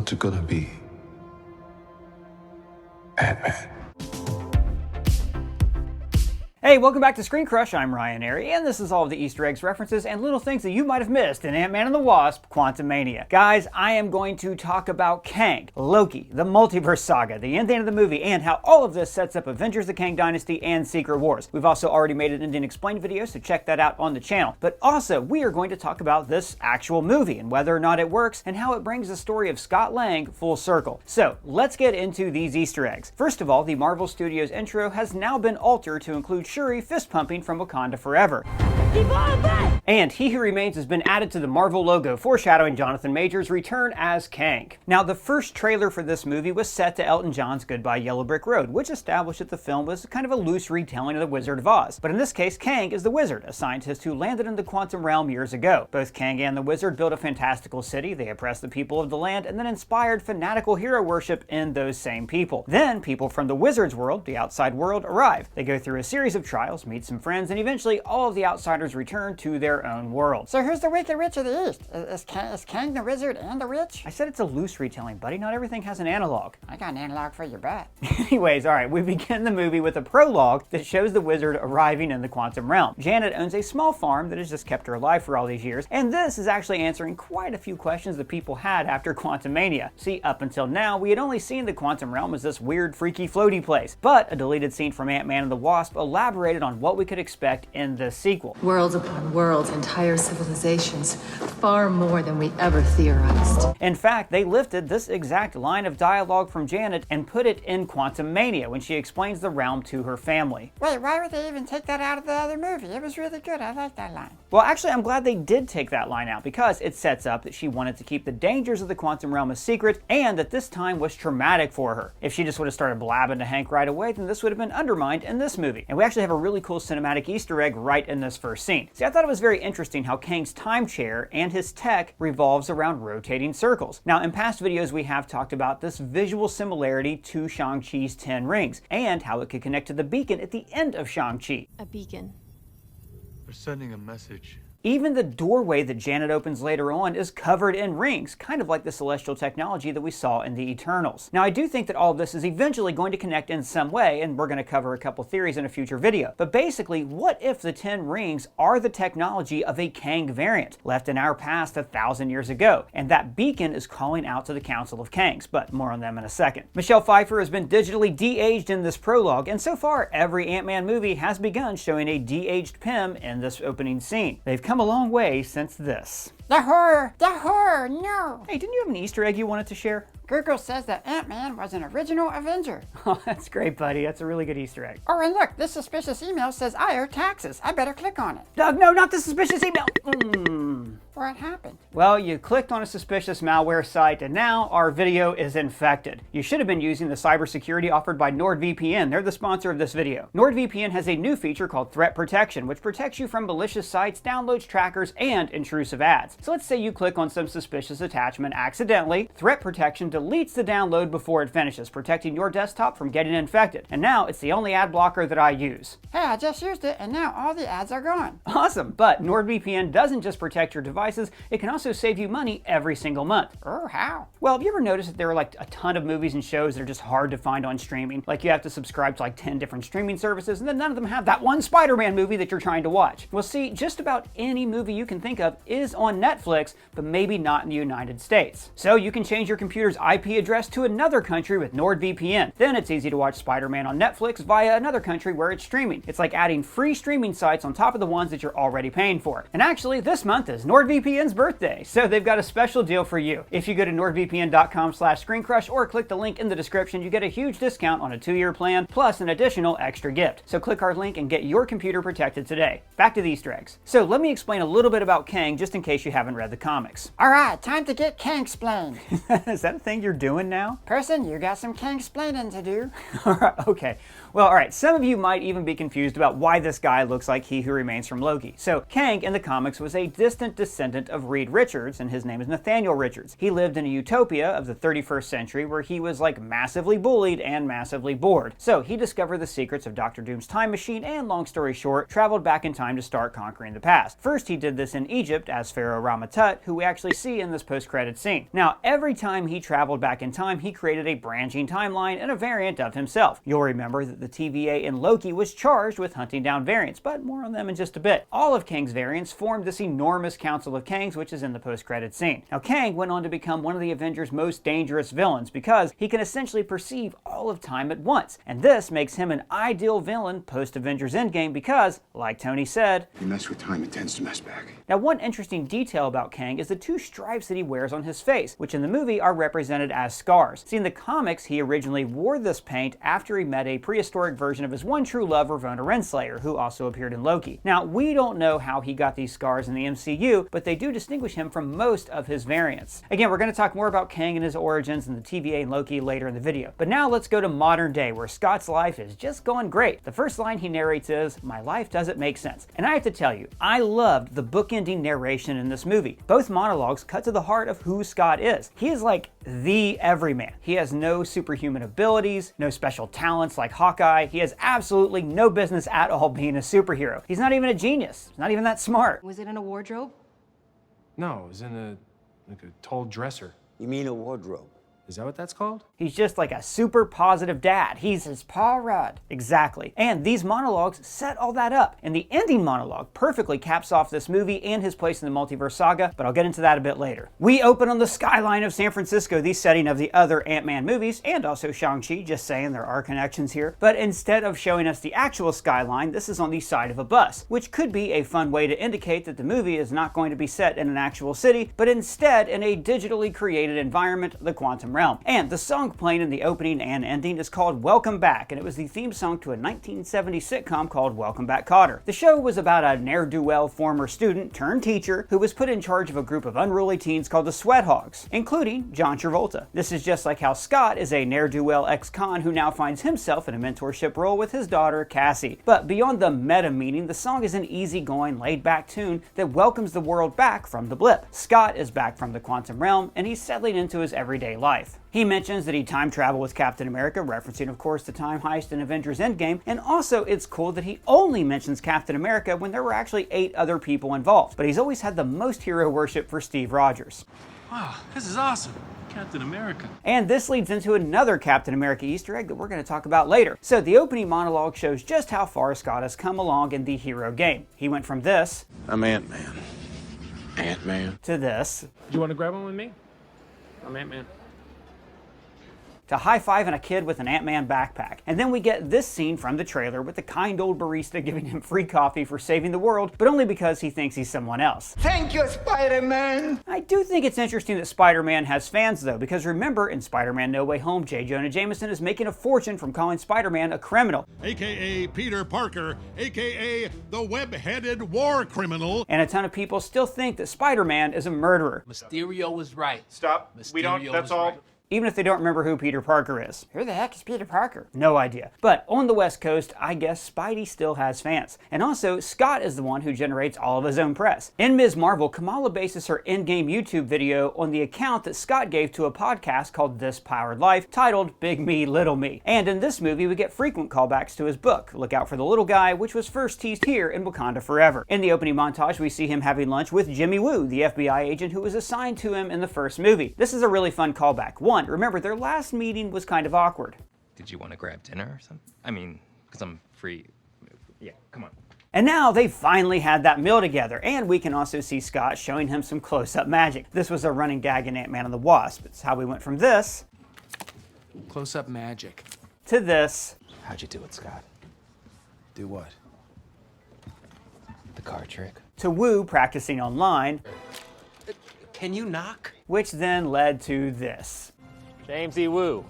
What's it gonna be? Ant-Man. Hey, welcome back to Screen Crush. I'm Ryan Airy, and this is all of the Easter eggs, references, and little things that you might have missed in Ant-Man and the Wasp: Quantumania. Guys, I am going to talk about Kang, Loki, the Multiverse Saga, the ending of the movie, and how all of this sets up Avengers: The Kang Dynasty and Secret Wars. We've also already made an Indian Explained video, so check that out on the channel. But also, we are going to talk about this actual movie and whether or not it works and how it brings the story of Scott Lang full circle. So, let's get into these Easter eggs. First of all, the Marvel Studios intro has now been altered to include Shuri fist pumping from Wakanda Forever. And He Who Remains has been added to the Marvel logo, foreshadowing Jonathan Majors' return as Kang. Now, the first trailer for this movie was set to Elton John's Goodbye Yellow Brick Road, which established that the film was kind of a loose retelling of The Wizard of Oz. But in this case, Kang is the wizard, a scientist who landed in the quantum realm years ago. Both Kang and the wizard built a fantastical city, they oppressed the people of the land, and then inspired fanatical hero worship in those same people. Then, people from the wizard's world, the outside world, arrive. They go through a series of trials, meet some friends, and eventually all of the outsiders return to their own world. So who's the wicked witch of the East? Is Kang the wizard and the witch? I said it's a loose retelling, buddy. Not everything has an analog. I got an analog for your butt. Anyways, alright, we begin the movie with a prologue that shows the wizard arriving in the quantum realm. Janet owns a small farm that has just kept her alive for all these years, and this is actually answering quite a few questions that people had after Quantumania. See, up until now, we had only seen the quantum realm as this weird, freaky, floaty place, but a deleted scene from Ant-Man and the Wasp elaborated on what we could expect in the sequel. Worlds upon worlds, entire civilizations, far more than we ever theorized. In fact, they lifted this exact line of dialogue from Janet and put it in Quantumania when she explains the realm to her family. Wait, why would they even take that out of the other movie? It was really good. I like that line. Well, actually, I'm glad they did take that line out because it sets up that she wanted to keep the dangers of the quantum realm a secret and that this time was traumatic for her. If she just would have started blabbing to Hank right away, then this would have been undermined in this movie. And we actually have a really cool cinematic Easter egg right in this first scene. See, I thought it was very interesting how Kang's time chair and his tech revolves around rotating circles. Now, in past videos, we have talked about this visual similarity to Shang-Chi's 10 rings and how it could connect to the beacon at the end of Shang-Chi. A beacon. They're sending a message. Even the doorway that Janet opens later on is covered in rings, kind of like the celestial technology that we saw in the Eternals. Now, I do think that all of this is eventually going to connect in some way, and we're going to cover a couple theories in a future video. But basically, what if the 10 rings are the technology of a Kang variant, left in our past 1,000 years ago, and that beacon is calling out to the Council of Kangs, but more on them in a second. Michelle Pfeiffer has been digitally de-aged in this prologue, and so far, every Ant-Man movie has begun showing a de-aged Pym in this opening scene. They've come a long way since this. The horror, no. Hey, didn't you have an Easter egg you wanted to share? Google says that Ant-Man was an original Avenger. Oh, that's great, buddy. That's a really good Easter egg. Oh, and look, this suspicious email says I owe taxes. I better click on it. Doug, no, not the suspicious email. What happened? Well, you clicked on a suspicious malware site and now our video is infected. You should have been using the cybersecurity offered by Nordvpn. They're the sponsor of this video. Nordvpn has a new feature called Threat Protection, which protects you from malicious sites, downloads trackers, and intrusive ads. So let's say you click on some suspicious attachment accidentally. Threat Protection deletes the download before it finishes, protecting your desktop from getting infected. And now it's the only ad blocker that I use. Hey, I just used it and now all the ads are gone. Awesome, but NordVPN doesn't just protect your devices, it can also save you money every single month. Oh, how? Well, have you ever noticed that there are like a ton of movies and shows that are just hard to find on streaming? Like you have to subscribe to like 10 different streaming services and then none of them have that one Spider-Man movie that you're trying to watch. Well, see, just about any movie you can think of is on Netflix, but maybe not in the United States. So you can change your computer's IP address to another country with NordVPN. Then it's easy to watch Spider-Man on Netflix via another country where it's streaming. It's like adding free streaming sites on top of the ones that you're already paying for. And actually, this month is NordVPN's birthday, so they've got a special deal for you. If you go to nordvpn.com/screencrush or click the link in the description, you get a huge discount on a 2-year plan plus an additional extra gift. So click our link and get your computer protected today. Back to the Easter eggs. So let me explain a little bit about Kang just in case you haven't read the comics. All right, time to get Kang-splained. Is that a thing you're doing now? Person, you got some Kang-splaining to do. Okay. Well, alright, some of you might even be confused about why this guy looks like He Who Remains from Loki. So, Kang in the comics was a distant descendant descendant of Reed Richards, and his name is Nathaniel Richards. He lived in a utopia of the 31st century where he was like massively bullied and massively bored. So he discovered the secrets of Dr. Doom's time machine and, long story short, traveled back in time to start conquering the past. First, he did this in Egypt as Pharaoh Rama-Tut, who we actually see in this post-credit scene. Now, every time he traveled back in time, he created a branching timeline and a variant of himself. You'll remember that the TVA in Loki was charged with hunting down variants, but more on them in just a bit. All of Kang's variants formed this enormous Council of Kangs, which is in the post-credit scene. Now, Kang went on to become one of the Avengers' most dangerous villains because he can essentially perceive all of time at once, and this makes him an ideal villain post-Avengers Endgame because, like Tony said, You mess with time, it tends to mess back. Now, one interesting detail about Kang is the two stripes that he wears on his face, which in the movie are represented as scars. See, in the comics, he originally wore this paint after he met a prehistoric version of his one true love, Ravonna Renslayer, who also appeared in Loki. Now, we don't know how he got these scars in the MCU, but they do distinguish him from most of his variants. Again, we're going to talk more about Kang and his origins in the TVA and Loki later in the video. But now let's go to modern day, where Scott's life is just going great. The first line he narrates is, "My life doesn't make sense." And I have to tell you, I loved the bookending narration in this movie. Both monologues cut to the heart of who Scott is. He is like the everyman. He has no superhuman abilities, no special talents like Hawkeye. He has absolutely no business at all being a superhero. He's not even a genius. He's not even that smart. Was it in a wardrobe? No, it was in a tall dresser. You mean a wardrobe? Is that what that's called? He's just like a super positive dad. He's his Paul Rudd. Exactly. And these monologues set all that up. And the ending monologue perfectly caps off this movie and his place in the Multiverse Saga, but I'll get into that a bit later. We open on the skyline of San Francisco, the setting of the other Ant-Man movies, and also Shang-Chi, just saying there are connections here. But instead of showing us the actual skyline, this is on the side of a bus, which could be a fun way to indicate that the movie is not going to be set in an actual city, but instead in a digitally created environment, the Quantum Realm. And the song playing in the opening and ending is called Welcome Back, and it was the theme song to a 1970 sitcom called Welcome Back, Kotter. The show was about a ne'er-do-well former student turned teacher who was put in charge of a group of unruly teens called the Sweat Hogs, including John Travolta. This is just like how Scott is a ne'er-do-well ex-con who now finds himself in a mentorship role with his daughter, Cassie. But beyond the meta meaning, the song is an easygoing, laid-back tune that welcomes the world back from the blip. Scott is back from the Quantum Realm, and he's settling into his everyday life. He mentions that he time traveled with Captain America, referencing of course the time heist in Avengers Endgame, and also it's cool that he only mentions Captain America when there were actually 8 other people involved, but he's always had the most hero worship for Steve Rogers. Wow, this is awesome. Captain America. And this leads into another Captain America Easter egg that we're going to talk about later. So the opening monologue shows just how far Scott has come along in the hero game. He went from this, I'm Ant-Man. Ant-Man? to this, Do you want to grab one with me? I'm Ant-Man. to high-fiving a kid with an Ant-Man backpack. And then we get this scene from the trailer with the kind old barista giving him free coffee for saving the world, but only because he thinks he's someone else. Thank you, Spider-Man! I do think it's interesting that Spider-Man has fans though, because remember in Spider-Man No Way Home, J. Jonah Jameson is making a fortune from calling Spider-Man a criminal. AKA Peter Parker, AKA the web-headed war criminal. And a ton of people still think that Spider-Man is a murderer. Mysterio was right. Stop. We don't. Mysterio That's was all. right. Even if they don't remember who Peter Parker is. Who the heck is Peter Parker? No idea. But on the West Coast, I guess Spidey still has fans. And also, Scott is the one who generates all of his own press. In Ms. Marvel, Kamala bases her Endgame YouTube video on the account that Scott gave to a podcast called This Powered Life, titled Big Me, Little Me. And in this movie, we get frequent callbacks to his book, Look Out for the Little Guy, which was first teased here in Wakanda Forever. In the opening montage, we see him having lunch with Jimmy Woo, the FBI agent who was assigned to him in the first movie. This is a really fun callback. One, remember their last meeting was kind of awkward. Did you want to grab dinner or something? I mean, because I'm free. Yeah, come on. And now they finally had that meal together, and we can also see Scott showing him some close-up magic. This was a running gag in Ant-Man and the Wasp. It's how we went from this Close-up magic. to this How'd you do it, Scott? Do what? The card trick? to Woo practicing online, Can you knock? which then led to this. James E. Woo,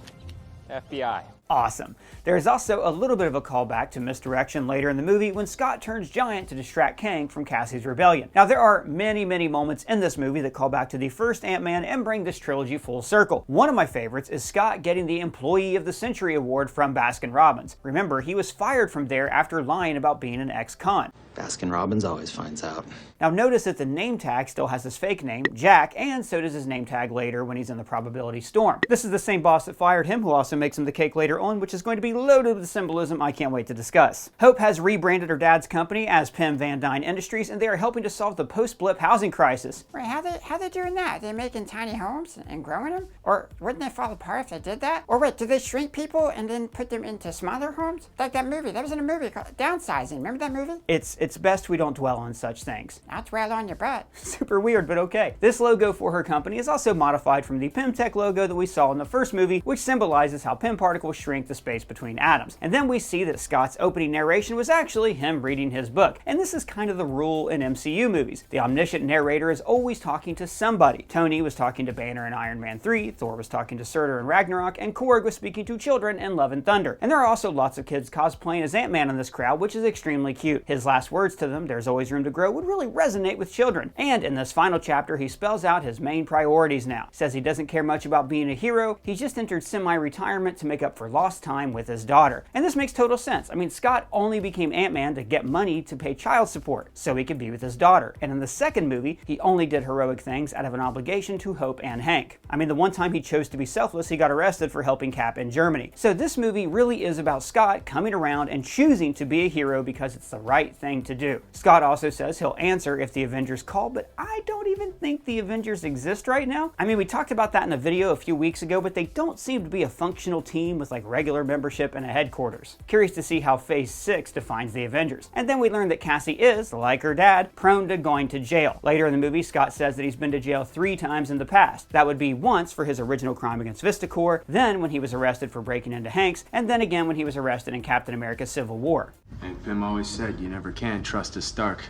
FBI. Awesome. There is also a little bit of a callback to misdirection later in the movie when Scott turns giant to distract Kang from Cassie's rebellion. Now there are many moments in this movie that call back to the first Ant-Man and bring this trilogy full circle. One of my favorites is Scott getting the Employee of the Century award from Baskin-Robbins. Remember, he was fired from there after lying about being an ex-con. Baskin-Robbins always finds out. Now notice that the name tag still has his fake name, Jack, and so does his name tag later when he's in the probability storm. This is the same boss that fired him who also makes him the cake later on, which is going to be loaded with symbolism I can't wait to discuss. Hope has rebranded her dad's company as Pym Van Dyne Industries, and they are helping to solve the post-blip housing crisis. Wait, how they doing that? They making tiny homes and growing them? Or wouldn't they fall apart if they did that? Or wait, do they shrink people and then put them into smaller homes? Like that movie, that was in a movie called Downsizing. Remember that movie? It's best we don't dwell on such things. I'll dwell on your butt. Super weird, but okay. This logo for her company is also modified from the PymTech logo that we saw in the first movie, which symbolizes how Pym particles shrink the space between atoms. And then we see that Scott's opening narration was actually him reading his book. And this is kind of the rule in MCU movies. The omniscient narrator is always talking to somebody. Tony was talking to Banner in Iron Man 3, Thor was talking to Surtur in Ragnarok, and Korg was speaking to children in Love and Thunder. And there are also lots of kids cosplaying as Ant-Man in this crowd, which is extremely cute. His last words to them, "There's always room to grow," would really resonate with children. And in this final chapter, he spells out his main priorities now. He says he doesn't care much about being a hero, he's just entered semi-retirement to make up for lost time with his daughter. And this makes total sense. I mean, Scott only became Ant-Man to get money to pay child support, so he could be with his daughter. And in the second movie, he only did heroic things out of an obligation to Hope and Hank. I mean, the one time he chose to be selfless, he got arrested for helping Cap in Germany. So this movie really is about Scott coming around and choosing to be a hero because it's the right thing to do. Scott also says he'll answer if the Avengers call, but I don't even think the Avengers exist right now. I mean, we talked about that in a video a few weeks ago, but they don't seem to be a functional team with like regular membership and a headquarters. Curious to see how Phase 6 defines the Avengers. And then we learn that Cassie is, like her dad, prone to going to jail. Later in the movie, Scott says that he's been to jail 3 times in the past. That would be once for his original crime against Vistacor, then when he was arrested for breaking into Hank's, and then again when he was arrested in Captain America Civil War. And Pym always said you never can trust a Stark.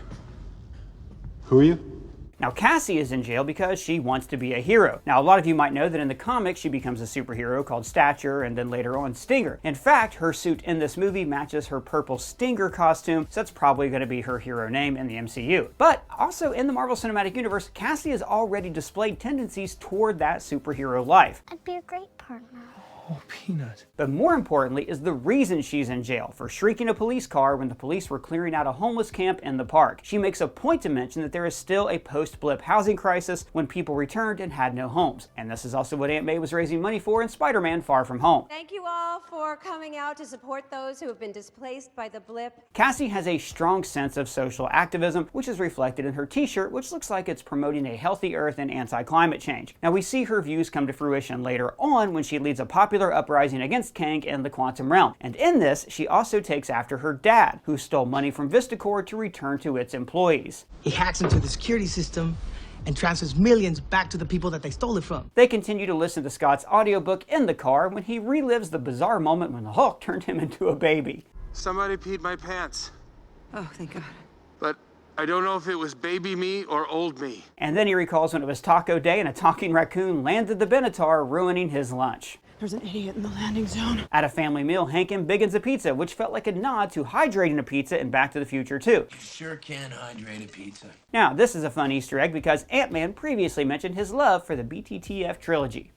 Who are you? Now Cassie is in jail because she wants to be a hero. Now a lot of you might know that in the comics she becomes a superhero called Stature and then later on Stinger. In fact, her suit in this movie matches her purple Stinger costume, so that's probably going to be her hero name in the MCU. But also in the Marvel Cinematic Universe, Cassie has already displayed tendencies toward that superhero life. I'd be a great partner. Oh, Peanut. But more importantly is the reason she's in jail, for shrieking a police car when the police were clearing out a homeless camp in the park. She makes a point to mention that there is still a post-blip housing crisis when people returned and had no homes. And this is also what Aunt May was raising money for in Spider-Man Far From Home. Thank you all for coming out to support those who have been displaced by the blip. Cassie has a strong sense of social activism, which is reflected in her t-shirt, which looks like it's promoting a healthy earth and anti-climate change. Now we see her views come to fruition later on when she leads a popular uprising against Kang in the quantum realm. And in this, she also takes after her dad, who stole money from Vistacor to return to its employees. He hacks into the security system and transfers millions back to the people that they stole it from. They continue to listen to Scott's audiobook in the car when he relives the bizarre moment when the Hulk turned him into a baby. Somebody peed my pants. Oh, thank God. But I don't know if it was baby me or old me. And then he recalls when it was taco day and a talking raccoon landed the Benatar, ruining his lunch. There's an idiot in the landing zone. At a family meal, Hank embiggens a pizza, which felt like a nod to hydrating a pizza in Back to the Future 2. You sure can hydrate a pizza. Now, this is a fun Easter egg because Ant-Man previously mentioned his love for the BTTF trilogy.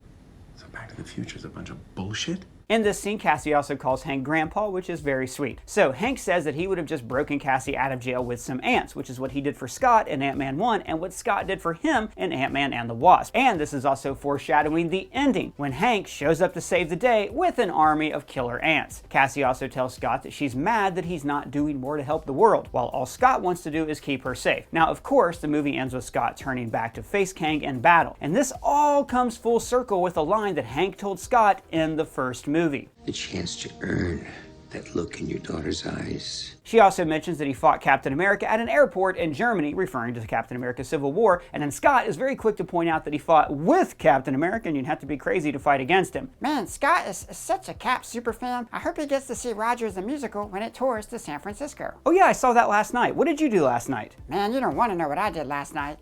So Back to the Future is a bunch of bullshit? In this scene, Cassie also calls Hank Grandpa, which is very sweet. So Hank says that he would have just broken Cassie out of jail with some ants, which is what he did for Scott in Ant-Man 1 and what Scott did for him in Ant-Man and the Wasp. And this is also foreshadowing the ending, when Hank shows up to save the day with an army of killer ants. Cassie also tells Scott that she's mad that he's not doing more to help the world, while all Scott wants to do is keep her safe. Now, of course, the movie ends with Scott turning back to face Kang in battle. And this all comes full circle with a line that Hank told Scott in the first movie. The chance to earn that look in your daughter's eyes. She also mentions that he fought Captain America at an airport in Germany, referring to the Captain America Civil War, and then Scott is very quick to point out that he fought with Captain America, and you'd have to be crazy to fight against him. Man, Scott is such a Cap superfan. I hope he gets to see Rogers the Musical when it tours to San Francisco. Oh yeah, I saw that last night. What did you do last night? Man, you don't want to know what I did last night.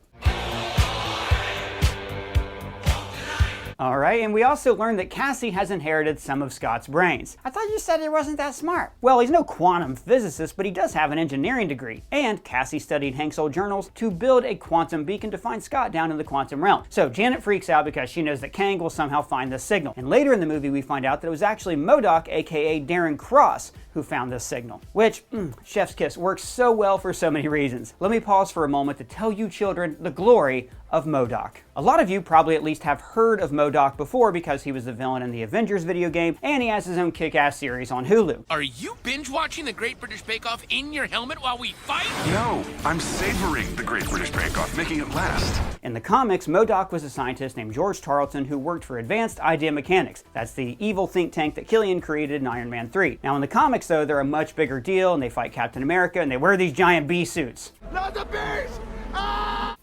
All right, and we also learned that Cassie has inherited some of Scott's brains. I thought you said he wasn't that smart. Well, he's no quantum physicist, but he does have an engineering degree. And Cassie studied Hank's old journals to build a quantum beacon to find Scott down in the quantum realm. So Janet freaks out because she knows that Kang will somehow find this signal. And later in the movie, we find out that it was actually Modoc, aka Darren Cross, who found this signal. Which, chef's kiss, works so well for so many reasons. Let me pause for a moment to tell you children the glory of Modoc. A lot of you probably at least have heard of Modoc before because he was the villain in the Avengers video game, and he has his own kick-ass series on Hulu. Are you binge-watching the Great British Bake Off in your helmet while we fight? No, I'm savoring the Great British Bake Off, making it last. In the comics, Modoc was a scientist named George Tarleton who worked for Advanced Idea Mechanics. That's the evil think tank that Killian created in Iron Man 3. Now in the comics though, they're a much bigger deal, and they fight Captain America, and they wear these giant bee suits. Not the bees!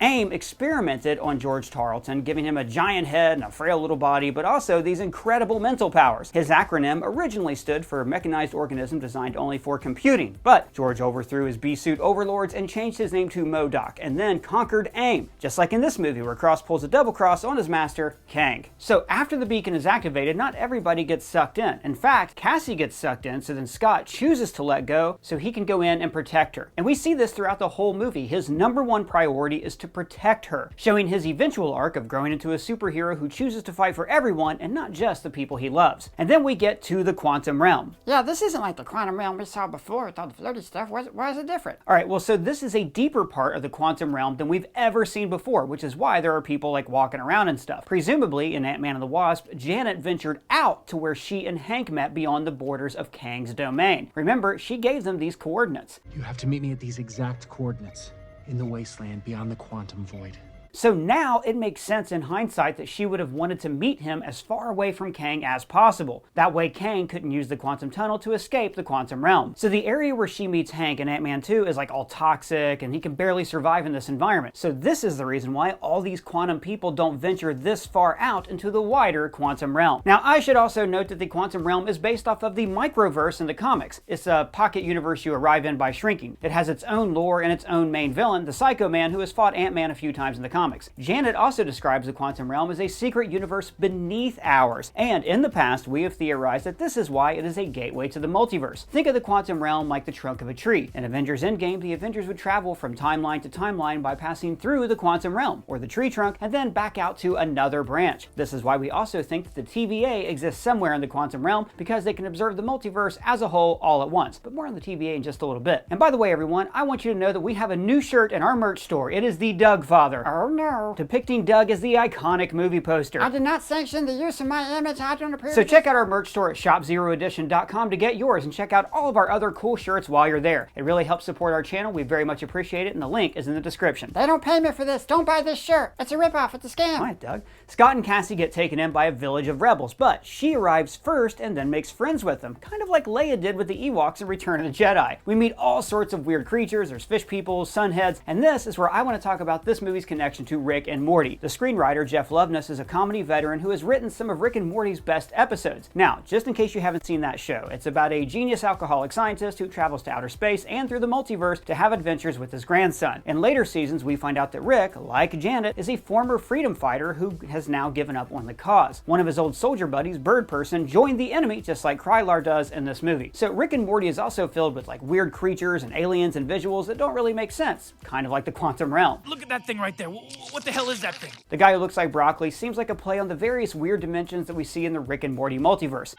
AIM experimented on George Tarleton, giving him a giant head and a frail little body, but also these incredible mental powers. His acronym originally stood for Mechanized Organism Designed Only for Computing, but George overthrew his bee-suit overlords and changed his name to Modoc, and then conquered AIM, just like in this movie where Cross pulls a double cross on his master, Kang. So after the beacon is activated, not everybody gets sucked in. In fact, Cassie gets sucked in, so then Scott chooses to let go so he can go in and protect her. And we see this throughout the whole movie. His #1 priority is to protect her, showing his eventual arc of growing into a superhero who chooses to fight for everyone and not just the people he loves. And then we get to the quantum realm. Yeah, this isn't like the quantum realm we saw before with all the floaty stuff. Why is it different? All right, well, so this is a deeper part of the quantum realm than we've ever seen before, which is why there are people like walking around and stuff. Presumably, in Ant-Man and the Wasp, Janet ventured out to where she and Hank met beyond the borders of Kang's domain. Remember, she gave them these coordinates. You have to meet me at these exact coordinates in the wasteland beyond the quantum void. So now it makes sense in hindsight that she would have wanted to meet him as far away from Kang as possible. That way Kang couldn't use the quantum tunnel to escape the quantum realm. So the area where she meets Hank in Ant-Man 2 is like all toxic, and he can barely survive in this environment. So this is the reason why all these quantum people don't venture this far out into the wider quantum realm. Now I should also note that the quantum realm is based off of the microverse in the comics. It's a pocket universe you arrive in by shrinking. It has its own lore and its own main villain, the Psycho Man, who has fought Ant-Man a few times in the comics. Janet also describes the quantum realm as a secret universe beneath ours, and in the past we have theorized that this is why it is a gateway to the multiverse. Think of the quantum realm like the trunk of a tree. In Avengers Endgame, the Avengers would travel from timeline to timeline by passing through the quantum realm, or the tree trunk, and then back out to another branch. This is why we also think that the TVA exists somewhere in the quantum realm, because they can observe the multiverse as a whole all at once. But more on the TVA in just a little bit. And by the way, everyone, I want you to know that we have a new shirt in our merch store. It is the Doug Father. Oh no. Depicting Doug as the iconic movie poster. I did not sanction the use of my image. I don't approve. So check out our merch store at shopzeroedition.com to get yours, and check out all of our other cool shirts while you're there. It really helps support our channel. We very much appreciate it, and the link is in the description. They don't pay me for this. Don't buy this shirt. It's a ripoff. It's a scam. All right, Doug. Scott and Cassie get taken in by a village of rebels, but she arrives first and then makes friends with them, kind of like Leia did with the Ewoks in Return of the Jedi. We meet all sorts of weird creatures. There's fish people, sunheads, and this is where I want to talk about this movie's connection to Rick and Morty. The screenwriter Jeff Loveness is a comedy veteran who has written some of Rick and Morty's best episodes. Now, just in case you haven't seen that show, it's about a genius alcoholic scientist who travels to outer space and through the multiverse to have adventures with his grandson. In later seasons, we find out that Rick, like Janet, is a former freedom fighter who has now given up on the cause. One of his old soldier buddies, Bird Person, joined the enemy just like Krylar does in this movie. So Rick and Morty is also filled with like weird creatures and aliens and visuals that don't really make sense, kind of like the quantum realm. Look at that thing right there. What the hell is that thing? The guy who looks like broccoli seems like a play on the various weird dimensions that we see in the Rick and Morty multiverse.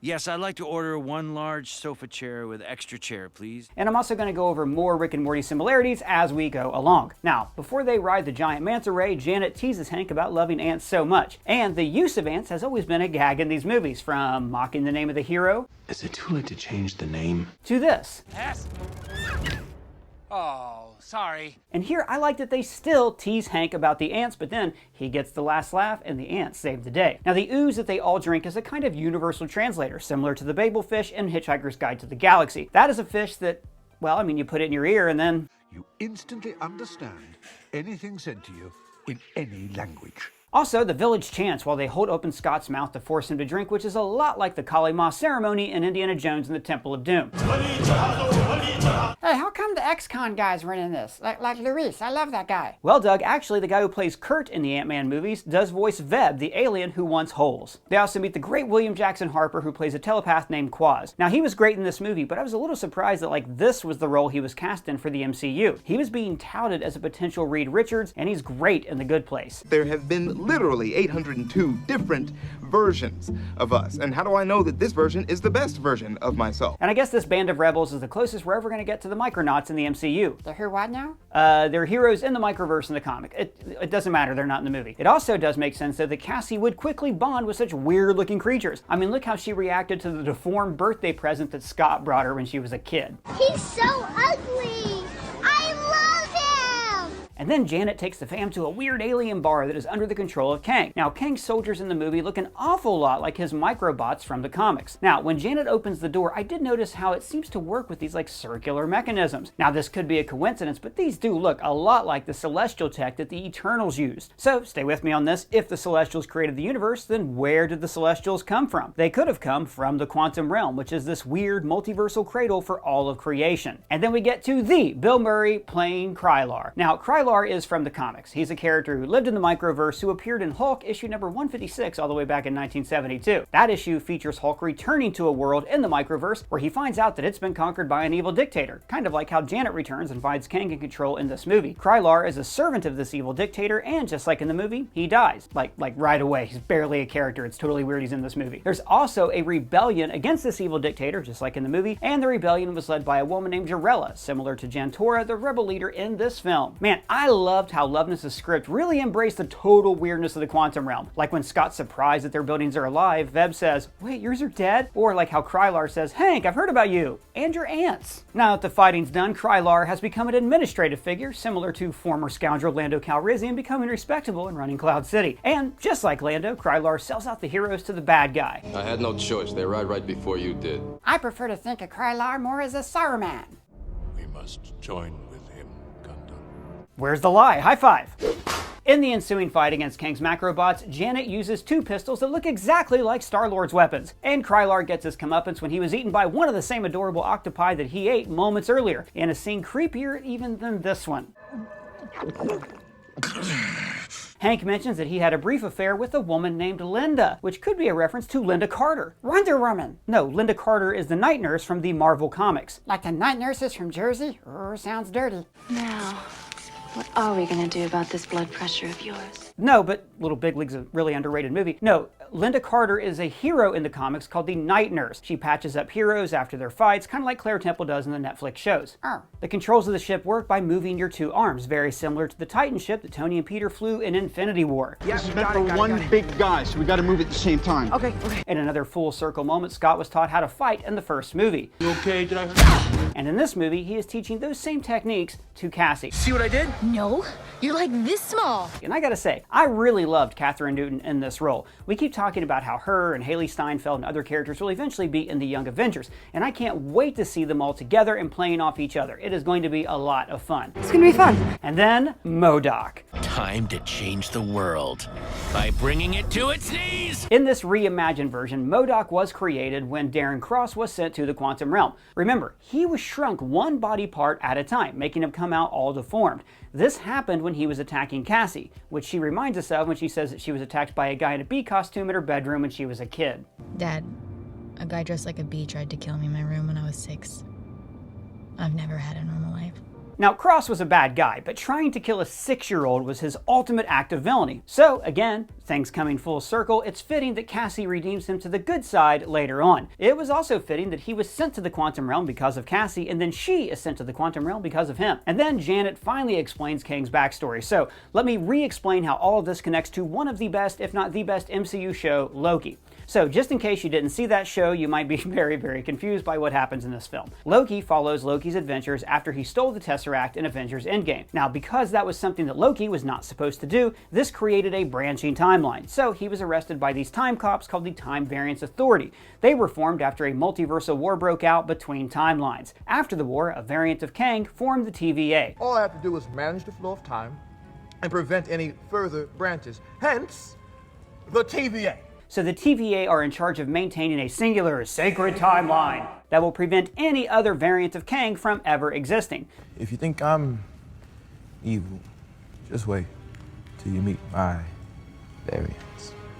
Yes, I'd like to order one large sofa chair with extra chair, please. And I'm also going to go over more Rick and Morty similarities as we go along. Now, before they ride the giant manta ray, Janet teases Hank about loving ants so much. And the use of ants has always been a gag in these movies, from mocking the name of the hero. Is it too late to change the name? To this. Yes. Oh, sorry. And here I like that they still tease Hank about the ants, but then he gets the last laugh and the ants save the day. Now the ooze that they all drink is a kind of universal translator, similar to the Babel fish in Hitchhiker's Guide to the Galaxy. That is a fish that, well, I mean, you put it in your ear and then... You instantly understand anything said to you in any language. Also, the village chants while they hold open Scott's mouth to force him to drink, which is a lot like the Kali Ma ceremony in Indiana Jones and the Temple of Doom. Hey, how come the ex-con guys weren't in this? Like Luis, I love that guy. Well, Doug, actually the guy who plays Kurt in the Ant-Man movies does voice Veb, the alien who wants holes. They also meet the great William Jackson Harper, who plays a telepath named Quaz. Now, he was great in this movie, but I was a little surprised that this was the role he was cast in for the MCU. He was being touted as a potential Reed Richards, and he's great in The Good Place. There have been literally 802 different versions of us, and how do I know that this version is the best version of myself? And I guess this band of rebels is the closest we're ever going to get to the Micronauts in the MCU. They're who what now? They're heroes in the microverse in the comic. It doesn't matter, they're not in the movie. It also does make sense though that Cassie would quickly bond with such weird looking creatures. I mean, look how she reacted to the deformed birthday present that Scott brought her when she was a kid. He's so ugly! I love him! And then Janet takes the fam to a weird alien bar that is under the control of Kang. Now, Kang's soldiers in the movie look an awful lot like his microbots from the comics. Now, when Janet opens the door, I did notice how it seems to work with these circular mechanisms. Now, this could be a coincidence, but these do look a lot like the Celestial tech that the Eternals used. So, stay with me on this. If the Celestials created the universe, then where did the Celestials come from? They could have come from the Quantum Realm, which is this weird multiversal cradle for all of creation. And then we get to the Bill Murray playing Krylar. Now, Krylar is from the comics. He's a character who lived in the microverse who appeared in Hulk issue number 156 all the way back in 1972. That issue features Hulk returning to a world in the microverse where he finds out that it's been conquered by an evil dictator, kind of like how Janet returns and finds Kang in control in this movie. Krylar is a servant of this evil dictator, and just like in the movie, he dies. Like right away. He's barely a character. It's totally weird he's in this movie. There's also a rebellion against this evil dictator, just like in the movie, and the rebellion was led by a woman named Jarella, similar to Jantora, the rebel leader in this film. Man, I loved how Loveness's script really embraced the total weirdness of the Quantum Realm. Like when Scott's surprised that their buildings are alive, Veb says, "Wait, yours are dead?" Or like how Krylar says, "Hank, I've heard about you and your aunts." Now that the fighting's done, Krylar has become an administrative figure, similar to former scoundrel Lando Calrissian becoming respectable and running Cloud City. And just like Lando, Krylar sells out the heroes to the bad guy. I had no choice. They arrived right before you did. I prefer to think of Krylar more as a Saruman. We must join with him, Gundam. Where's the lie? High five! In the ensuing fight against Kang's macrobots, Janet uses two pistols that look exactly like Star-Lord's weapons. And Krylar gets his comeuppance when he was eaten by one of the same adorable octopi that he ate moments earlier, in a scene creepier even than this one. Hank mentions that he had a brief affair with a woman named Linda, which could be a reference to Linda Carter. Wonder Woman! No, Linda Carter is the night nurse from the Marvel Comics. Like the night nurses from Jersey? Oh, sounds dirty. Now, what are we gonna do about this blood pressure of yours? No, but Little Big League's a really underrated movie. No, Linda Carter is a hero in the comics called the Night Nurse. She patches up heroes after their fights, kind of like Claire Temple does in the Netflix shows. Oh. The controls of the ship work by moving your two arms, very similar to the Titan ship that Tony and Peter flew in Infinity War. This is meant for one big guy, so we gotta move at the same time. Okay. In another full circle moment, Scott was taught how to fight in the first movie. You okay? Did I hurt? And in this movie, he is teaching those same techniques to Cassie. See what I did? No, you're like this small. And I gotta say, I really loved Catherine Newton in this role. We keep talking about how her and Haley Steinfeld and other characters will eventually be in the Young Avengers, and I can't wait to see them all together and playing off each other. It is going to be a lot of fun. It's gonna be fun. And then, Modoc. Time to change the world by bringing it to its knees! In this reimagined version, Modoc was created when Darren Cross was sent to the Quantum Realm. Remember, he was shrunk one body part at a time, making him come out all deformed. This happened when he was attacking Cassie, which she reminds us of when she says that she was attacked by a guy in a bee costume in her bedroom when she was a kid. Dad, a guy dressed like a bee tried to kill me in my room when I was 6. I've never had a normal life. Now, Cross was a bad guy, but trying to kill a 6-year-old was his ultimate act of villainy. So, again, things coming full circle, it's fitting that Cassie redeems him to the good side later on. It was also fitting that he was sent to the Quantum Realm because of Cassie, and then she is sent to the Quantum Realm because of him. And then Janet finally explains Kang's backstory. So, let me re-explain how all of this connects to one of the best, if not the best, MCU show, Loki. So, just in case you didn't see that show, you might be very, very confused by what happens in this film. Loki follows Loki's adventures after he stole the Tesseract in Avengers Endgame. Now, because that was something that Loki was not supposed to do, this created a branching timeline. So, he was arrested by these time cops called the Time Variance Authority. They were formed after a multiversal war broke out between timelines. After the war, a variant of Kang formed the TVA. All I have to do is manage the flow of time, and prevent any further branches. Hence, the TVA. So the TVA are in charge of maintaining a singular sacred timeline that will prevent any other variant of Kang from ever existing. If you think I'm evil, just wait till you meet my variants.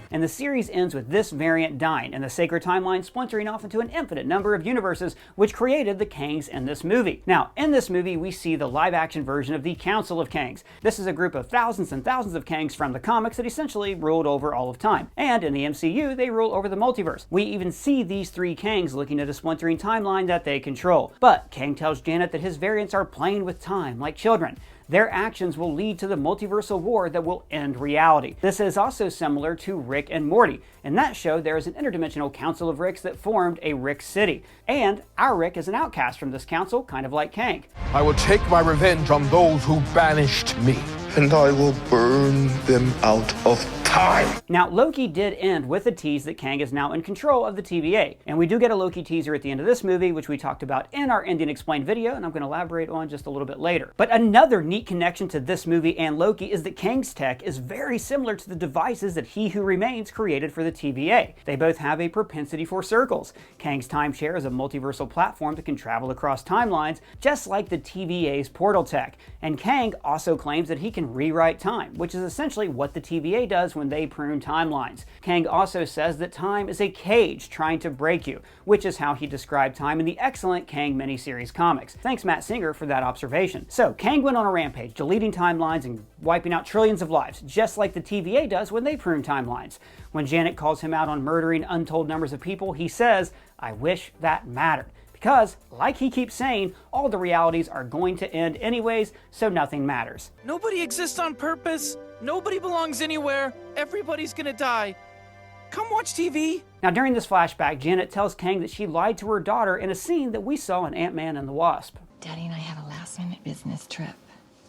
And the series ends with this variant dying and the sacred timeline splintering off into an infinite number of universes, which created the Kangs in this movie. Now, in this movie, we see the live-action version of the Council of Kangs. This is a group of thousands and thousands of Kangs from the comics that essentially ruled over all of time. And in the MCU, they rule over the multiverse. We even see these three Kangs looking at a splintering timeline that they control. But Kang tells Janet that his variants are playing with time like children. Their actions will lead to the multiversal war that will end reality. This is also similar to Rick and Morty. In that show, there is an interdimensional council of Ricks that formed a Rick City. And our Rick is an outcast from this council, kind of like Kang. I will take my revenge on those who banished me. And I will burn them out of time. Now, Loki did end with a tease that Kang is now in control of the TVA. And we do get a Loki teaser at the end of this movie, which we talked about in our Ending Explained video, and I'm going to elaborate on just a little bit later. But another neat connection to this movie and Loki is that Kang's tech is very similar to the devices that He Who Remains created for the TVA. They both have a propensity for circles. Kang's timeshare is a multiversal platform that can travel across timelines, just like the TVA's portal tech. And Kang also claims that he can rewrite time, which is essentially what the TVA does when they prune timelines. Kang also says that time is a cage trying to break you, which is how he described time in the excellent Kang miniseries comics. Thanks, Matt Singer, for that observation. So Kang went on a rampage, deleting timelines and wiping out trillions of lives, just like the TVA does when they prune timelines. When Janet calls him out on murdering untold numbers of people, he says, "I wish that mattered." Because, like he keeps saying, all the realities are going to end anyways, so nothing matters. Nobody exists on purpose. Nobody belongs anywhere. Everybody's gonna die. Come watch TV. Now, during this flashback, Janet tells Kang that she lied to her daughter in a scene that we saw in Ant-Man and the Wasp. Daddy and I have a last-minute business trip,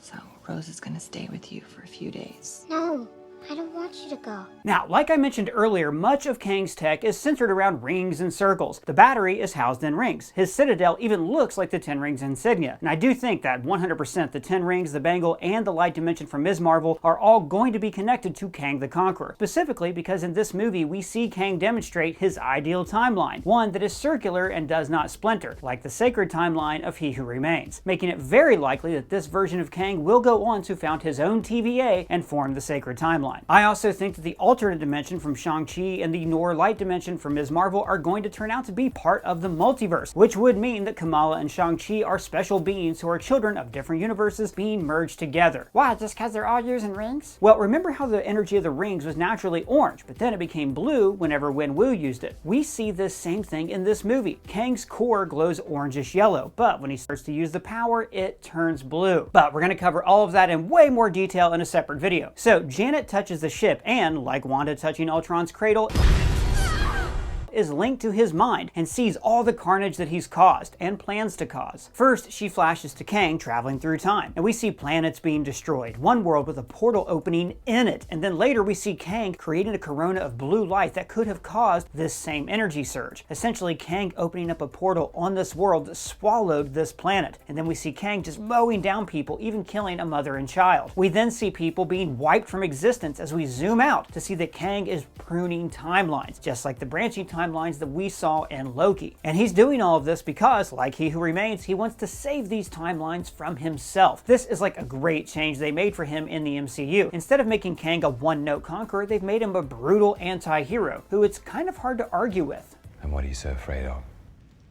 so Rose is gonna stay with you for a few days. No, I don't want you to go. Now, like I mentioned earlier, much of Kang's tech is centered around rings and circles. The battery is housed in rings. His citadel even looks like the 10 Rings insignia. And I do think that 100% the 10 Rings, the bangle, and the light dimension from Ms. Marvel are all going to be connected to Kang the Conqueror. Specifically because in this movie, we see Kang demonstrate his ideal timeline, one that is circular and does not splinter, like the sacred timeline of He Who Remains, making it very likely that this version of Kang will go on to found his own TVA and form the sacred timeline. I also think that the alternate dimension from Shang-Chi and the Nor light dimension from Ms. Marvel are going to turn out to be part of the multiverse, which would mean that Kamala and Shang-Chi are special beings who are children of different universes being merged together. Why, just because they're all using rings? Well, remember how the energy of the rings was naturally orange, but then it became blue whenever Wenwu used it. We see this same thing in this movie. Kang's core glows orangish yellow, but when he starts to use the power, it turns blue. But we're going to cover all of that in way more detail in a separate video. So Janet touches the ship and, like Wanda touching Ultron's cradle, is linked to his mind and sees all the carnage that he's caused and plans to cause. First, she flashes to Kang traveling through time, and we see planets being destroyed, one world with a portal opening in it, and then later we see Kang creating a corona of blue light that could have caused this same energy surge. Essentially, Kang opening up a portal on this world that swallowed this planet, and then we see Kang just mowing down people, even killing a mother and child. We then see people being wiped from existence as we zoom out to see that Kang is pruning timelines, just like the branching timelines that we saw in Loki. And he's doing all of this because, like He Who Remains, he wants to save these timelines from himself. This is like a great change they made for him in the MCU. Instead of making Kang a one-note conqueror, they've made him a brutal anti-hero, who it's kind of hard to argue with. And what are you so afraid of?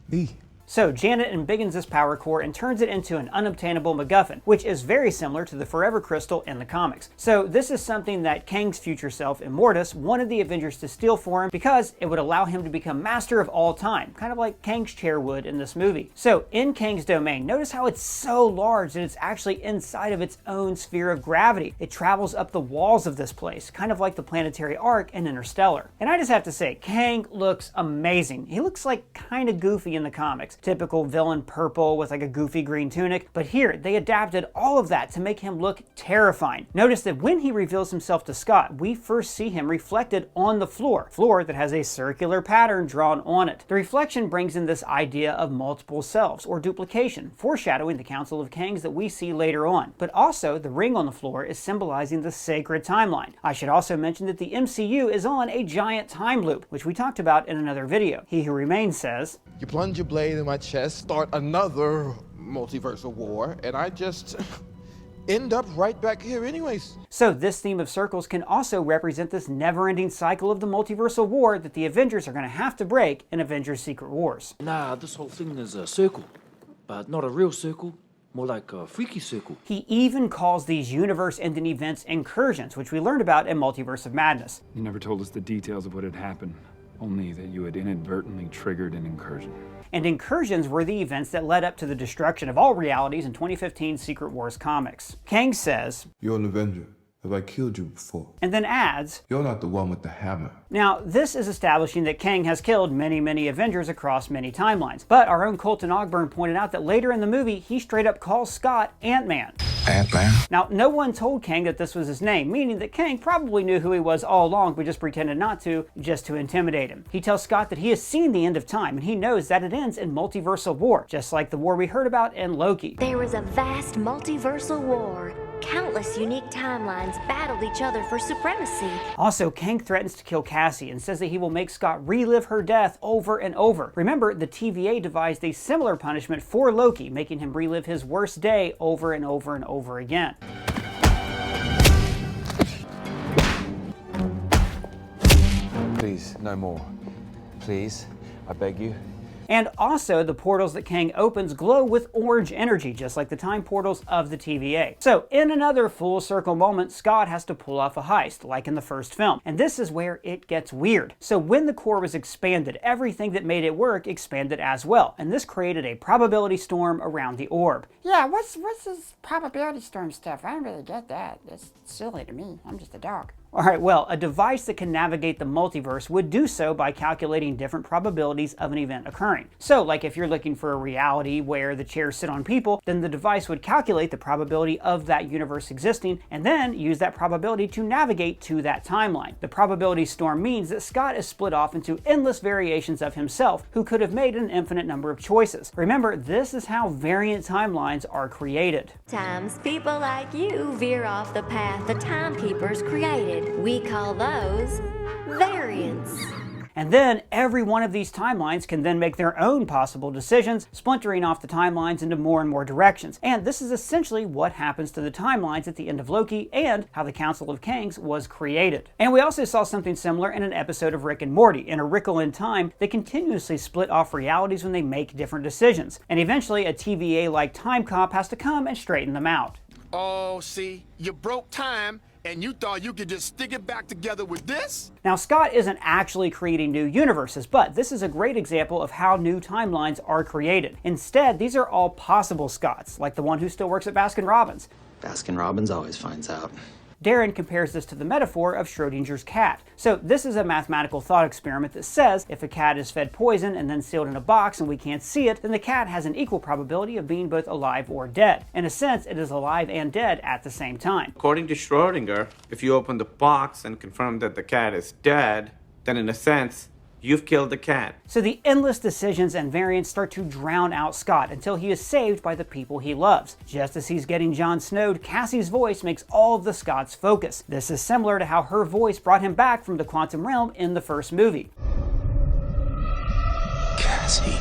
Me. So Janet embiggens this power core and turns it into an unobtainable MacGuffin, which is very similar to the Forever Crystal in the comics. So this is something that Kang's future self, Immortus, wanted the Avengers to steal for him because it would allow him to become master of all time, kind of like Kang's chair would in this movie. So in Kang's domain, notice how it's so large that it's actually inside of its own sphere of gravity. It travels up the walls of this place, kind of like the planetary arc in Interstellar. And I just have to say, Kang looks amazing. He looks like kind of goofy in the comics. comics. Typical villain purple with like a goofy green tunic, but here they adapted all of that to make him look terrifying. Notice that when he reveals himself to Scott, we first see him reflected on the floor that has a circular pattern drawn on it. The reflection brings in this idea of multiple selves or duplication, foreshadowing the Council of Kangs that we see later on. But also, the ring on the floor is symbolizing the sacred timeline. I should also mention that the MCU is on a giant time loop, which we talked about in another video. He Who Remains says, You plunge your blade in my chest, start another multiversal war, and I just end up right back here anyways. So this theme of circles can also represent this never-ending cycle of the multiversal war that the Avengers are going to have to break in Avengers Secret Wars. Nah, this whole thing is a circle, but not a real circle, more like a freaky circle. He even calls these universe-ending events incursions, which we learned about in Multiverse of Madness. You never told us the details of what had happened, only that you had inadvertently triggered an incursion. And incursions were the events that led up to the destruction of all realities in 2015 Secret Wars comics. Kang says, You're an Avenger. Have I killed you before? And then adds, You're not the one with the hammer. Now, this is establishing that Kang has killed many Avengers across many timelines. But our own Colton Ogburn pointed out that later in the movie, he straight up calls Scott Ant-Man. Ant-Man? Now, no one told Kang that this was his name, meaning that Kang probably knew who he was all along, but just pretended not to, just to intimidate him. He tells Scott that he has seen the end of time, and he knows that it ends in multiversal war, just like the war we heard about in Loki. There was a vast multiversal war. Countless unique timelines battled each other for supremacy. Also, Kang threatens to kill Cassie and says that he will make Scott relive her death over and over. Remember, the TVA devised a similar punishment for Loki, making him relive his worst day over and over and over again. Please, no more. Please, I beg you. And also, the portals that Kang opens glow with orange energy, just like the time portals of the TVA. So, in another full circle moment, Scott has to pull off a heist, like in the first film. And this is where it gets weird. So when the core was expanded, everything that made it work expanded as well. And this created a probability storm around the orb. Yeah, what's this probability storm stuff? I don't really get that. It's silly to me. I'm just a dog. Alright, well, a device that can navigate the multiverse would do so by calculating different probabilities of an event occurring. So, like if you're looking for a reality where the chairs sit on people, then the device would calculate the probability of that universe existing, and then use that probability to navigate to that timeline. The probability storm means that Scott is split off into endless variations of himself, who could have made an infinite number of choices. Remember, this is how variant timelines are created. Times people like you veer off the path the timekeepers created. We call those variants. And then every one of these timelines can then make their own possible decisions, splintering off the timelines into more and more directions. And this is essentially what happens to the timelines at the end of Loki and how the Council of Kangs was created. And we also saw something similar in an episode of Rick and Morty. In A Wrinkle in Time, they continuously split off realities when they make different decisions. And eventually a TVA-like time cop has to come and straighten them out. Oh, see, you broke time. And you thought you could just stick it back together with this? Now, Scott isn't actually creating new universes, but this is a great example of how new timelines are created. Instead, these are all possible Scotts, like the one who still works at Baskin-Robbins. Baskin-Robbins always finds out. Darren compares this to the metaphor of Schrodinger's cat. So this is a mathematical thought experiment that says if a cat is fed poison and then sealed in a box and we can't see it, then the cat has an equal probability of being both alive or dead. In a sense, it is alive and dead at the same time. According to Schrodinger, if you open the box and confirm that the cat is dead, then in a sense, you've killed the cat. So the endless decisions and variants start to drown out Scott until he is saved by the people he loves. Just as he's getting Jon Snowed, Cassie's voice makes all of the Scotts focus. This is similar to how her voice brought him back from the quantum realm in the first movie. Cassie.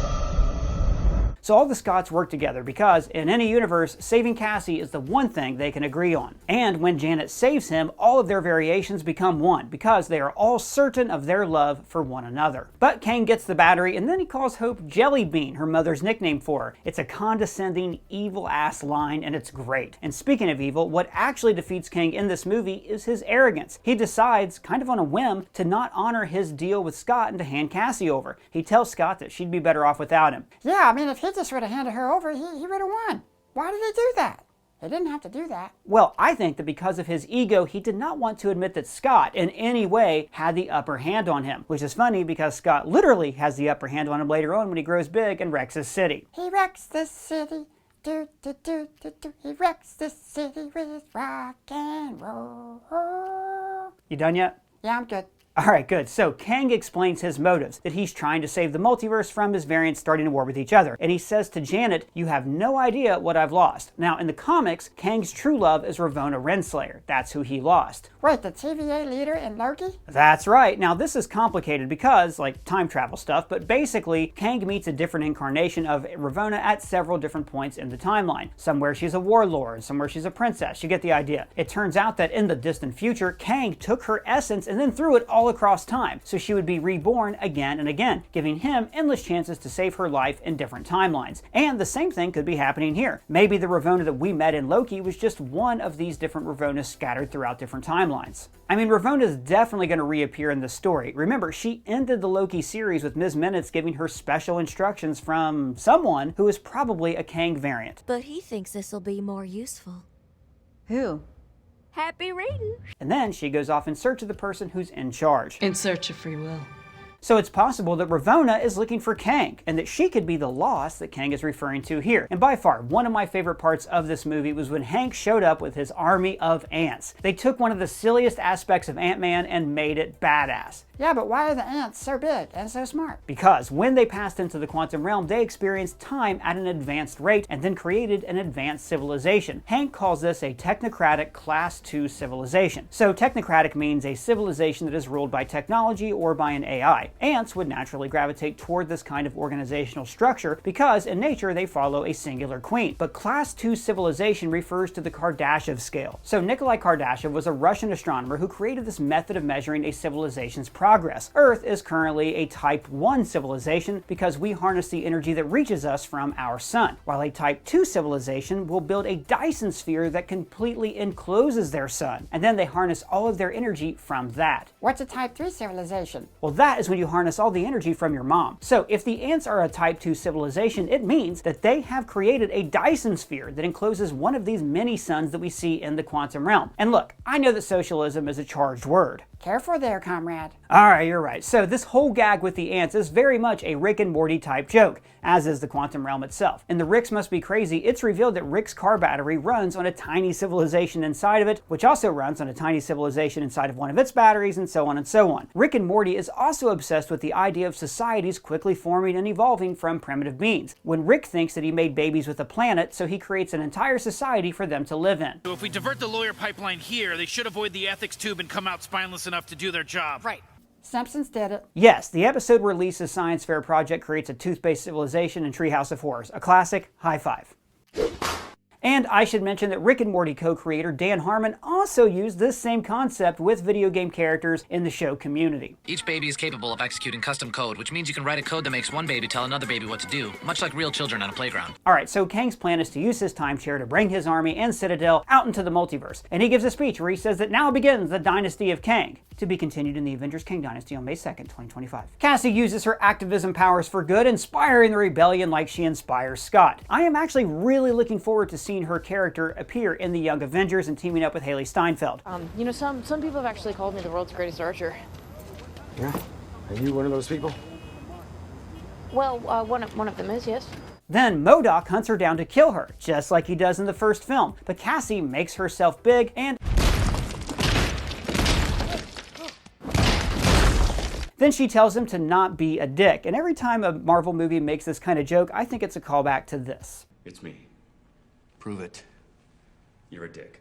So all the Scotts work together because, in any universe, saving Cassie is the one thing they can agree on. And when Janet saves him, all of their variations become one, because they are all certain of their love for one another. But Kang gets the battery, and then he calls Hope Jelly Bean, her mother's nickname for her. It's a condescending, evil-ass line, and it's great. And speaking of evil, what actually defeats Kang in this movie is his arrogance. He decides, kind of on a whim, to not honor his deal with Scott and to hand Cassie over. He tells Scott that she'd be better off without him. Yeah, I mean, if he just would have handed her over, he would have won. Why did he do that? He didn't have to do that. Well, I think that because of his ego, he did not want to admit that Scott in any way had the upper hand on him, which is funny because Scott literally has the upper hand on him later on when he grows big and wrecks his city. He wrecks the city. Do, do, do, do, do. He wrecks the city with rock and roll. You done yet? Yeah, I'm good. Alright, good. So Kang explains his motives, that he's trying to save the multiverse from his variants starting a war with each other. And he says to Janet, "You have no idea what I've lost." Now, in the comics, Kang's true love is Ravonna Renslayer. That's who he lost. Wait, the TVA leader in Loki? That's right. Now, this is complicated because, like, time travel stuff, but basically, Kang meets a different incarnation of Ravonna at several different points in the timeline. Somewhere she's a warlord, somewhere she's a princess. You get the idea. It turns out that in the distant future, Kang took her essence and then threw it all across time, so she would be reborn again and again, giving him endless chances to save her life in different timelines. And the same thing could be happening here. Maybe the Ravonna that we met in Loki was just one of these different Ravonnas scattered throughout different timelines. I mean, Ravonna's definitely going to reappear in the story. Remember, she ended the Loki series with Ms. Minutes giving her special instructions from someone who is probably a Kang variant. But he thinks this'll be more useful. Who? Happy reading! And then she goes off in search of the person who's in charge. In search of free will. So it's possible that Ravonna is looking for Kang, and that she could be the lost that Kang is referring to here. And by far, one of my favorite parts of this movie was when Hank showed up with his army of ants. They took one of the silliest aspects of Ant-Man and made it badass. Yeah, but why are the ants so big and so smart? Because when they passed into the quantum realm, they experienced time at an advanced rate and then created an advanced civilization. Hank calls this a technocratic class 2 civilization. So technocratic means a civilization that is ruled by technology or by an AI. Ants would naturally gravitate toward this kind of organizational structure because in nature they follow a singular queen. But class 2 civilization refers to the Kardashev scale. So Nikolai Kardashev was a Russian astronomer who created this method of measuring a civilization's progress. Earth is currently a type 1 civilization because we harness the energy that reaches us from our sun, while a type 2 civilization will build a Dyson sphere that completely encloses their sun, and then they harness all of their energy from that. What's a type 3 civilization? Well, that is when you harness all the energy from your mom. So if the ants are a type 2 civilization, it means that they have created a Dyson sphere that encloses one of these mini suns that we see in the quantum realm. And look, I know that socialism is a charged word. Careful there, comrade. Alright, you're right. So this whole gag with the ants is very much a Rick and Morty type joke, as is the quantum realm itself. In the Ricks Must Be Crazy, it's revealed that Rick's car battery runs on a tiny civilization inside of it, which also runs on a tiny civilization inside of one of its batteries, and so on and so on. Rick and Morty is also obsessed with the idea of societies quickly forming and evolving from primitive beings. When Rick thinks that he made babies with a planet, so he creates an entire society for them to live in. So if we divert the lawyer pipeline here, they should avoid the ethics tube and come out spineless enough to do their job. Right. Simpsons did it. Yes, the episode where Lisa's science fair project creates a tooth-based civilization in Treehouse of Horrors. A classic. High five. And I should mention that Rick and Morty co-creator Dan Harmon also used this same concept with video game characters in the show Community. Each baby is capable of executing custom code, which means you can write a code that makes one baby tell another baby what to do, much like real children on a playground. Alright, so Kang's plan is to use his timeshare to bring his army and Citadel out into the multiverse. And he gives a speech where he says that now begins the dynasty of Kang, to be continued in the Avengers Kang Dynasty on May 2nd, 2025. Cassie uses her activism powers for good, inspiring the rebellion like she inspires Scott. I am actually really looking forward to seeing her character appear in the Young Avengers and teaming up with Haley Steinfeld. You know, some people have actually called me the world's greatest archer. Yeah? Are you one of those people? Well, one of them is, yes. Then Modoc hunts her down to kill her, just like he does in the first film. But Cassie makes herself big and then she tells him to not be a dick. And every time a Marvel movie makes this kind of joke, I think it's a callback to this. It's me. Prove it. You're a dick.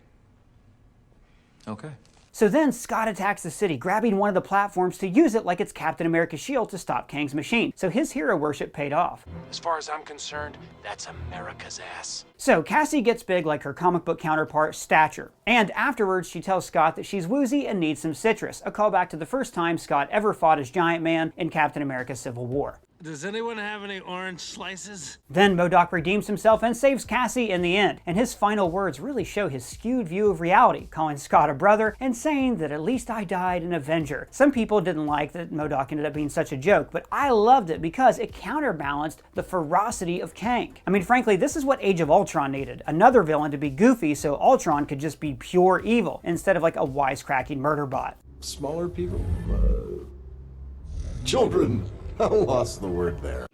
Okay. So then Scott attacks the city, grabbing one of the platforms to use it like it's Captain America's shield to stop Kang's machine. So his hero worship paid off. As far as I'm concerned, that's America's ass. So Cassie gets big like her comic book counterpart, Stature. And afterwards, she tells Scott that she's woozy and needs some citrus, a callback to the first time Scott ever fought as Giant Man in Captain America Civil War. Does anyone have any orange slices? Then Modoc redeems himself and saves Cassie in the end, and his final words really show his skewed view of reality, calling Scott a brother and saying that at least I died an Avenger. Some people didn't like that Modoc ended up being such a joke, but I loved it because it counterbalanced the ferocity of Kang. I mean, frankly, this is what Age of Ultron needed. Another villain to be goofy so Ultron could just be pure evil, instead of like a wisecracking murder bot. Smaller people? Children. I lost the word there.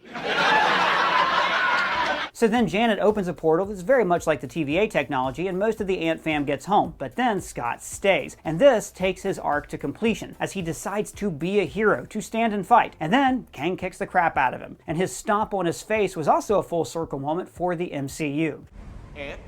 So then Janet opens a portal that's very much like the TVA technology, and most of the Ant fam gets home, but then Scott stays. And this takes his arc to completion, as he decides to be a hero, to stand and fight. And then Kang kicks the crap out of him. And his stomp on his face was also a full circle moment for the MCU. Ant.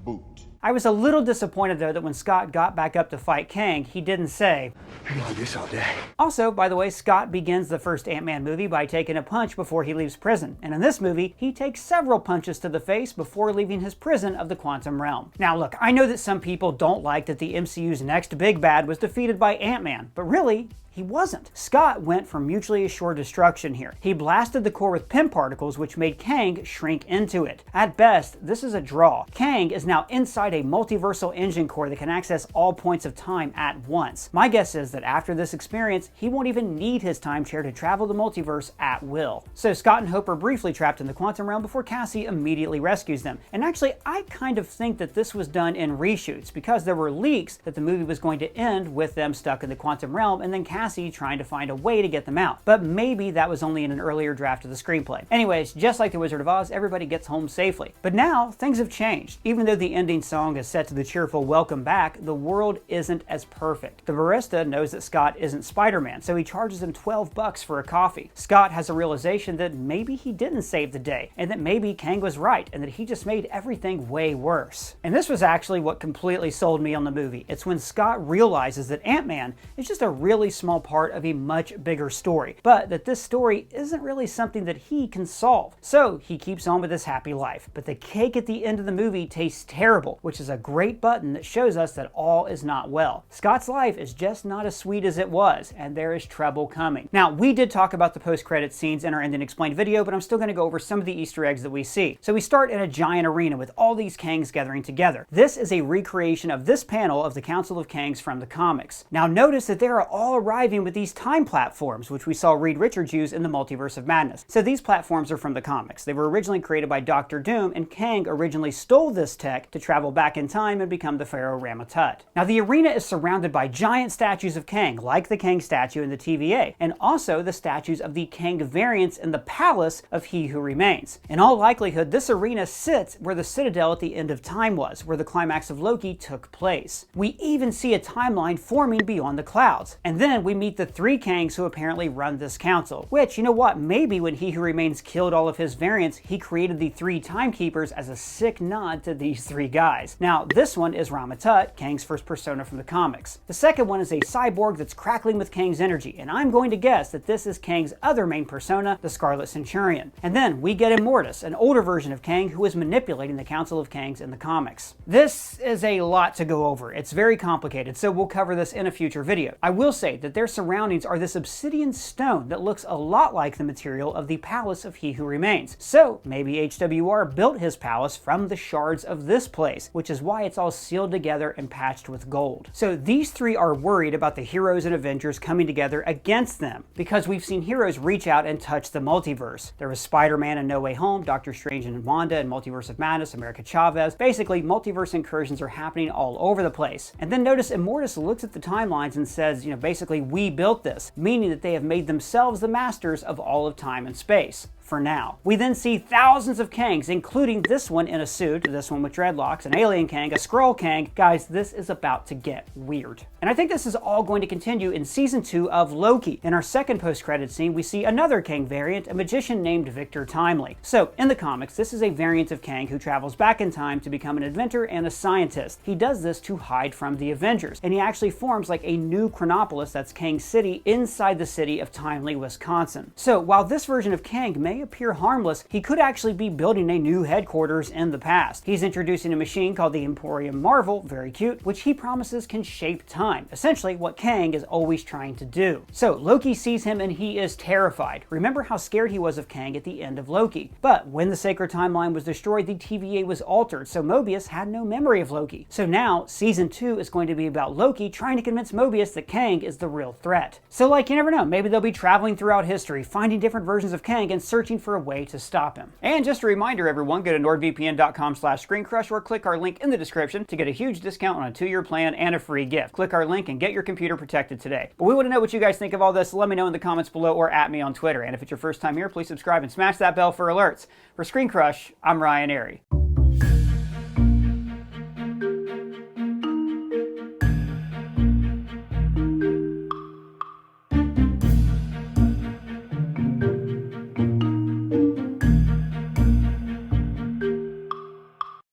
Boot. I was a little disappointed though that when Scott got back up to fight Kang, he didn't say, "I can do this all day." Also, by the way, Scott begins the first Ant-Man movie by taking a punch before he leaves prison. And in this movie, he takes several punches to the face before leaving his prison of the quantum realm. Now look, I know that some people don't like that the MCU's next big bad was defeated by Ant-Man, but really, he wasn't. Scott went for mutually assured destruction here. He blasted the core with PIM particles, which made Kang shrink into it. At best, this is a draw. Kang is now inside a multiversal engine core that can access all points of time at once. My guess is that after this experience, he won't even need his time chair to travel the multiverse at will. So Scott and Hope are briefly trapped in the quantum realm before Cassie immediately rescues them. And actually, I kind of think that this was done in reshoots, because there were leaks that the movie was going to end with them stuck in the quantum realm and then Cassie trying to find a way to get them out. But maybe that was only in an earlier draft of the screenplay. Anyways, just like the Wizard of Oz, everybody gets home safely. But now, things have changed. Even though the ending song is set to the cheerful welcome back, the world isn't as perfect. The barista knows that Scott isn't Spider-Man, so he charges him $12 for a coffee. Scott has a realization that maybe he didn't save the day, and that maybe Kang was right, and that he just made everything way worse. And this was actually what completely sold me on the movie. It's when Scott realizes that Ant-Man is just a really small part of a much bigger story, but that this story isn't really something that he can solve. So he keeps on with his happy life. But the cake at the end of the movie tastes terrible, which is a great button that shows us that all is not well. Scott's life is just not as sweet as it was, and there is trouble coming. Now, we did talk about the post-credit scenes in our Ending Explained video, but I'm still going to go over some of the Easter eggs that we see. So we start in a giant arena with all these Kangs gathering together. This is a recreation of this panel of the Council of Kangs from the comics. Now notice that they are all arriving with these time platforms, which we saw Reed Richards use in the Multiverse of Madness. So these platforms are from the comics. They were originally created by Dr. Doom, and Kang originally stole this tech to travel back in time and become the Pharaoh Rama-Tut. Now the arena is surrounded by giant statues of Kang, like the Kang statue in the TVA, and also the statues of the Kang variants in the palace of He Who Remains. In all likelihood, this arena sits where the Citadel at the end of time was, where the climax of Loki took place. We even see a timeline forming beyond the clouds. And then we meet the three Kangs who apparently run this council, which, you know what, maybe when He Who Remains killed all of his variants, he created the three timekeepers as a sick nod to these three guys. Now, this one is Rama-Tut, Kang's first persona from the comics. The second one is a cyborg that's crackling with Kang's energy, and I'm going to guess that this is Kang's other main persona, the Scarlet Centurion. And then we get Immortus, an older version of Kang who is manipulating the Council of Kangs in the comics. This is a lot to go over. It's very complicated, so we'll cover this in a future video. I will say that their surroundings are this obsidian stone that looks a lot like the material of the palace of He Who Remains. So maybe HWR built his palace from the shards of this place, which is why it's all sealed together and patched with gold. So these three are worried about the heroes and Avengers coming together against them, because we've seen heroes reach out and touch the multiverse. There was Spider-Man in No Way Home, Doctor Strange and Wanda in Multiverse of Madness, America Chavez. Basically, multiverse incursions are happening all over the place. And then notice Immortus looks at the timelines and says, you know, basically, we built this, meaning that they have made themselves the masters of all of time and space. For now. We then see thousands of Kangs, including this one in a suit, this one with dreadlocks, an alien Kang, a Skrull Kang. Guys, this is about to get weird. And I think this is all going to continue in season 2 of Loki. In our second post-credit scene, we see another Kang variant, a magician named Victor Timely. So, in the comics, this is a variant of Kang who travels back in time to become an inventor and a scientist. He does this to hide from the Avengers, and he actually forms like a new Chronopolis, that's Kang City, inside the city of Timely, Wisconsin. So, while this version of Kang may may appear harmless, he could actually be building a new headquarters in the past. He's introducing a machine called the Emporium Marvel, very cute, which he promises can shape time, essentially what Kang is always trying to do. So Loki sees him and he is terrified. Remember how scared he was of Kang at the end of Loki. But when the sacred timeline was destroyed, the TVA was altered, so Mobius had no memory of Loki. So now, season 2 is going to be about Loki trying to convince Mobius that Kang is the real threat. So like, you never know, maybe they'll be traveling throughout history, finding different versions of Kang and searching for a way to stop him. And just a reminder everyone, go to nordvpn.com/screencrush or click our link in the description to get a huge discount on a 2-year plan and a free gift. Click our link and get your computer protected today. But we want to know what you guys think of all this. Let me know in the comments below or at me on Twitter. And if it's your first time here, please subscribe and smash that bell for alerts. For Screen Crush, I'm Ryan Airy.